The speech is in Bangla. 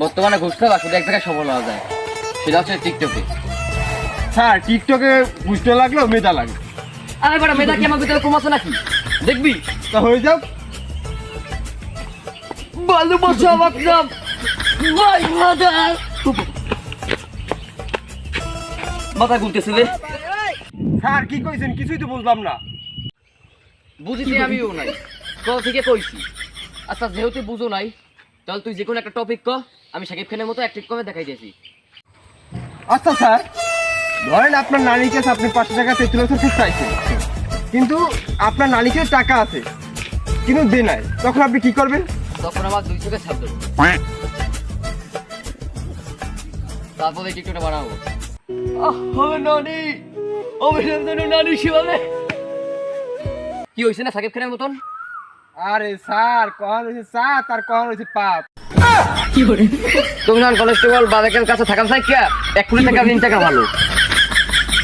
বর্তমানে ঘুষ খাওয়া শুধু এক জায়গায় সফল হওয়া যায়, সেটা হচ্ছে টিকটকে। স্যার টিকটকে বুঝতে লাগলেও মেধা লাগে। আরে বেটা, মেয়েটা কি আমার ভিতরে কম আছে নাকি? দেখবি তা হয়ে যাও। ভালোবাসা মাকরাম ভাই মাদার মাথা ঘুরতেছে রে। স্যার কি কইছেন কিছুই তো বুঝলাম না। বুঝিতে আমিও নাই, কল থেকে কইছি। আচ্ছা যেহেতু বুঝো নাই, তাহলে তুই যে কোনো একটা টপিক ক, আমি শাকিব খানের মতো অ্যাক্টিং করে দেখাই দিয়েছি। আচ্ছা স্যার, ধরেন আপনার নানির কাছে আপনি 500 টাকা 33 বছর ঠিক চাইছেন, কিন্তু আপনার নানির কাছে টাকা আছে কিন্তু দে নাই, তখন আপনি কি করবেন? তখন আমার 2 চোখে ছাপ দেবো, তারপরে টিকটকটা বানাবো। নানি অভিনন্দন নানি শিবালে। কি হয়েছে না শাকিব খানের মতন? আরে স্যার কখন হয়েছে স্যার, তার কখন হয়েছে পাপ। তুমি যখন কনস্টেবল বাজাকের কাছে থাকার চাই কে 1 কোটি টাকা 3 টাকা ভালো।